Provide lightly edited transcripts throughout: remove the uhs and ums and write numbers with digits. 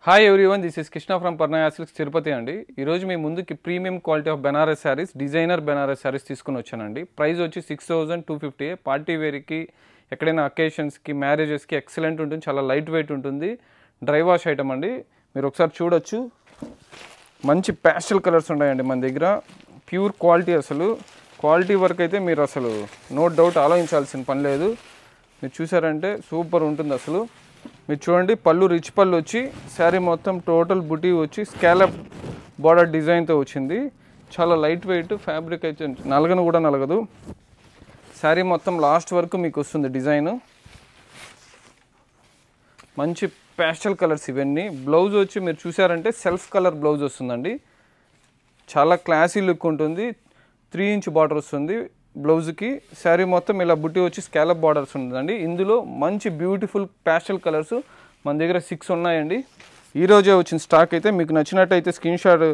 Hi everyone, this is Krishna from Parnaya silks Tirupati అండి. ఈరోజు మీ ముందుకి premium quality of Banaras saris, designer Banaras saris తీసుకుని వచ్చానండి. ప్రైస్ వచ్చి 6250. పార్టీ వేర్కి, ఎక్కడైనా అకేషన్స్కి, మ్యారేజెస్కి ఎక్సలెంట్ ఉంటుంది. చాలా లైట్ వెయిట్ ఉంటుంది. డ్రై వాష్ ఐటమ్ అండి. మీరు ఒకసారి చూడొచ్చు. మంచి ప్యాస్టల్ కలర్స్ ఉన్నాయండి మన దగ్గర. ప్యూర్ క్వాలిటీ, అసలు క్వాలిటీ వర్క్ అయితే మీరు అసలు నో డౌట్ ఆలోచించాల్సిన పని లేదు. మీరు చూసారంటే సూపర్ ఉంటుంది అసలు. మీరు చూడండి, పళ్ళు రిచ్ పళ్ళు వచ్చి శారీ మొత్తం టోటల్ బుటీ వచ్చి స్కాలప్ బార్డర్ డిజైన్తో వచ్చింది. చాలా లైట్ వెయిట్ ఫ్యాబ్రిక్ అయితే నలగను కూడా నలగదు. శారీ మొత్తం లాస్ట్ వరకు మీకు వస్తుంది డిజైన్. మంచి ప్యాస్టల్ కలర్స్ ఇవన్నీ. బ్లౌజ్ వచ్చి మీరు చూసారంటే సెల్ఫ్ కలర్ బ్లౌజ్ వస్తుందండి. చాలా క్లాసీ లుక్ ఉంటుంది. 3 ఇంచ్ బార్డర్ వస్తుంది బ్లౌజ్కి. శారీ మొత్తం ఇలా బుట్టి వచ్చి స్కాలప్ బార్డర్స్ ఉంటుందండి. ఇందులో మంచి బ్యూటిఫుల్ ప్యాస్టల్ కలర్స్ మన దగ్గర 6 ఉన్నాయండి. ఈరోజే వచ్చిన స్టాక్. అయితే మీకు నచ్చినట్టయితే స్క్రీన్ షాట్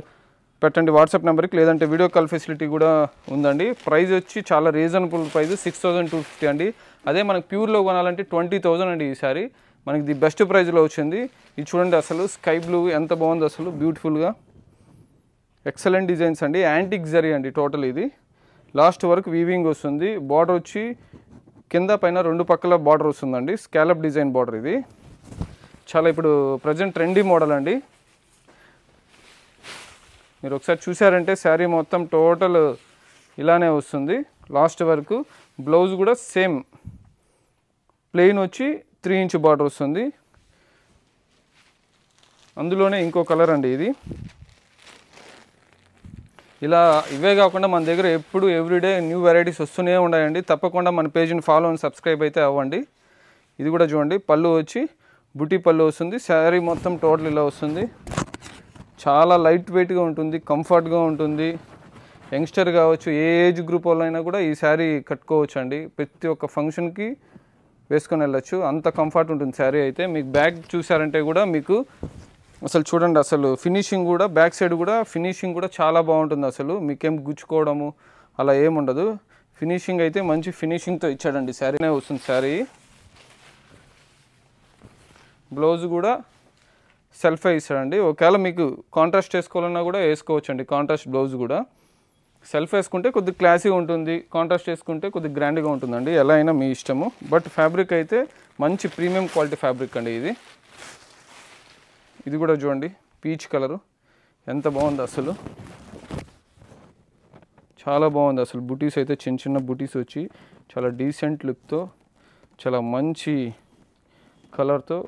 పెట్టండి వాట్సాప్ నెంబర్కి, లేదంటే వీడియో కాల్ ఫెసిలిటీ కూడా ఉందండి. ప్రైస్ వచ్చి చాలా రీజనబుల్ ప్రైస్, 6250 అండి. అదే మనకు ప్యూర్లో కొనాలంటే 20,000 అండి. ఈసారి మనకి ది బెస్ట్ ప్రైస్లో వచ్చింది. ఇది చూడండి, అసలు స్కై బ్లూ ఎంత బాగుంది అసలు, బ్యూటిఫుల్గా ఎక్సలెంట్ డిజైన్స్ అండి. యాంటిక్ జరీ అండి టోటల్. ఇది లాస్ట్ వరకు వీవింగ్ వస్తుంది. బార్డర్ వచ్చి కింద పైన 2 పక్కల బార్డర్ వస్తుందండి. Scallop design border. ఇది చాలా ఇప్పుడు ప్రజెంట్ ట్రెండీ మోడల్ అండి. మీరు ఒకసారి చూసారంటే శారీ మొత్తం టోటల్ ఇలానే వస్తుంది లాస్ట్ వరకు. బ్లౌజ్ కూడా సేమ్ ప్లెయిన్ వచ్చి 3 ఇంచ్ బార్డర్ వస్తుంది. అందులోనే ఇంకో కలర్ అండి ఇది. ఇలా ఇవే కాకుండా మన దగ్గర ఎప్పుడు ఎవ్రీడే న్యూ వెరైటీస్ వస్తూనే ఉన్నాయండి. తప్పకుండా మన పేజ్ని ఫాలో అండ్ సబ్స్క్రైబ్ అయితే అవ్వండి. ఇది కూడా చూడండి, పళ్ళు వచ్చి బుటీ పళ్ళు వస్తుంది. శారీ మొత్తం టోటల్ ఇలా వస్తుంది. చాలా లైట్ వెయిట్గా ఉంటుంది, కంఫర్ట్గా ఉంటుంది. యంగ్స్టర్ కావచ్చు, ఏ ఏజ్ గ్రూప్ వాళ్ళైనా కూడా ఈ శారీ కట్టుకోవచ్చు అండి. ప్రతి ఒక్క ఫంక్షన్కి వేసుకొని వెళ్ళచ్చు, అంత కంఫర్ట్ ఉంటుంది శారీ అయితే. మీకు బ్యాగ్ చూసారంటే కూడా మీకు అసలు చూడండి, అసలు ఫినిషింగ్ కూడా బ్యాక్ సైడ్ కూడా ఫినిషింగ్ కూడా చాలా బాగుంటుంది. అసలు మీకేం గుచ్చుకోవడము అలా ఏముండదు. ఫినిషింగ్ అయితే మంచి ఫినిషింగ్తో ఇచ్చాడండి. శారీనే వస్తుంది శారీ. బ్లౌజ్ కూడా సెల్ఫే ఇస్తాడండి. ఒకవేళ మీకు కాంట్రాస్ట్ వేసుకోవాలన్నా కూడా వేసుకోవచ్చు అండి. కాంట్రాస్ట్ బ్లౌజ్ కూడా సెల్ఫ్ వేసుకుంటే కొద్దిగా క్లాసీగా ఉంటుంది, కాంట్రాస్ట్ వేసుకుంటే కొద్దిగా గ్రాండ్గా ఉంటుందండి. ఎలా అయినా మీ ఇష్టము. బట్ ఫ్యాబ్రిక్ అయితే మంచి ప్రీమియం క్వాలిటీ ఫ్యాబ్రిక్ అండి ఇది. ఇది కూడా చూడండి, పీచ్ కలరు ఎంత బాగుంది అసలు, చాలా బాగుంది అసలు. బుటీస్ అయితే చిన్న చిన్న బుటీస్ వచ్చి చాలా డీసెంట్ లుక్తో, చాలా మంచి కలర్తో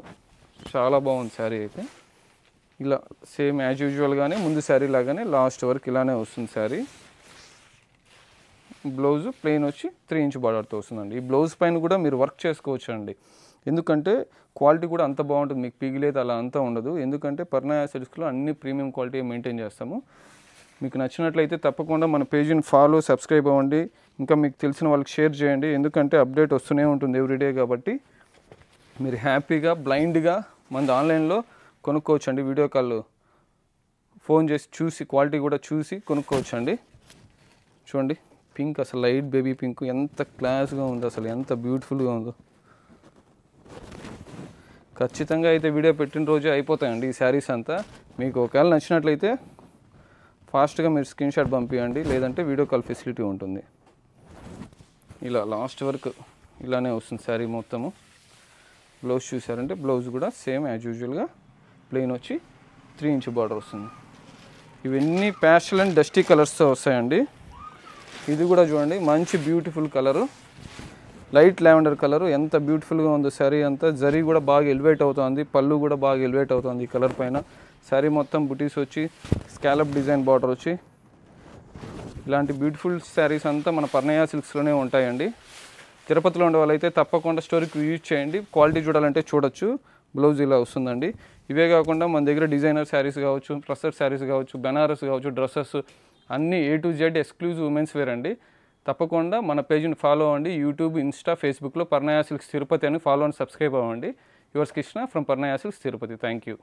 చాలా బాగుంది శారీ అయితే. ఇలా సేమ్ యాజ్ యూజువల్గానే ముందు శారీ లాగానే లాస్ట్ వరకు ఇలానే వస్తుంది శారీ. బ్లౌజ్ ప్లెయిన్ వచ్చి 3 ఇంచ్ బార్డర్తో వస్తుందండి. ఈ బ్లౌజ్ పైన కూడా మీరు వర్క్ చేసుకోవచ్చు అండి. ఎందుకంటే క్వాలిటీ కూడా అంత బాగుంటుంది, మీకు పిగిలేదు అలా అంతా ఉండదు. ఎందుకంటే పర్ణయ సిల్క్స్లో అన్ని ప్రీమియం క్వాలిటీ మెయింటైన్ చేస్తాము. మీకు నచ్చినట్లయితే తప్పకుండా మన పేజీని ఫాలో సబ్స్క్రైబ్ అవ్వండి. ఇంకా మీకు తెలిసిన వాళ్ళకి షేర్ చేయండి. ఎందుకంటే అప్డేట్ వస్తూనే ఉంటుంది ఎవ్రీడే. కాబట్టి మీరు హ్యాపీగా బ్లైండ్గా మనది ఆన్లైన్లో కొనుక్కోవచ్చు అండి. వీడియో కాల్ ఫోన్ చేసి చూసి క్వాలిటీ కూడా చూసి కొనుక్కోవచ్చు అండి. చూడండి, పింక్ అసలు లైట్ బేబీ పింక్ ఎంత క్లాస్గా ఉంది అసలు, ఎంత బ్యూటిఫుల్గా ఉందో. ఖచ్చితంగా అయితే వీడియో పెట్టిన రోజే అయిపోతాయండి ఈ శారీస్ అంతా. మీకు ఒకవేళ నచ్చినట్లయితే ఫాస్ట్గా మీరు స్క్రీన్ షాట్ పంపించండి, లేదంటే వీడియో కాల్ ఫెసిలిటీ ఉంటుంది. ఇలా లాస్ట్ వరకు ఇలానే వస్తుంది శారీ మొత్తము. బ్లౌజ్ చూసారంటే బ్లౌజ్ కూడా సేమ్ యాజ్ యూజువల్గా ప్లెయిన్ వచ్చి 3 ఇంచ్ బార్డర్ వస్తుంది. ఇవన్నీ ప్యాస్టల్ అండ్ డస్టీ కలర్స్తో వస్తాయండి. ఇది కూడా చూడండి, మంచి beautiful colour, light lavender colour. ఎంత బ్యూటిఫుల్గా ఉందో శారీ అంతా. జరీ కూడా బాగా ఎలివేట్ అవుతుంది, పళ్ళు కూడా బాగా ఎలివేట్ అవుతుంది ఈ కలర్ పైన. శారీ మొత్తం బుటీస్ వచ్చి స్కాలప్ డిజైన్ బార్డర్ వచ్చి ఇలాంటి బ్యూటిఫుల్ శారీస్ అంతా మన పర్ణయ సిల్క్స్లోనే ఉంటాయండి. తిరుపతిలో ఉండే వాళ్ళైతే తప్పకుండా స్టోరీకి విజిట్ చేయండి. క్వాలిటీ చూడాలంటే చూడొచ్చు. బ్లౌజ్ ఇలా వస్తుందండి. ఇవే కాకుండా మన దగ్గర డిజైనర్ శారీస్ కావచ్చు, ట్రస్సర్ శారీస్ కావచ్చు, బెనారస్ కావచ్చు, డ్రెస్సెస్ అన్నీ A to Z exclusive women's wear అండి. తప్పకుండా మన పేజ్ని ఫాలో అవ్వండి. యూట్యూబ్, ఇన్స్టా, ఫేస్బుక్లో పర్ణయ సిల్క్స్ తిరుపతి అని ఫాలో అండ్ సబ్స్క్రైబ్ అవ్వండి. Yours Krishna from Parnaya silks Tirupati. Thank you.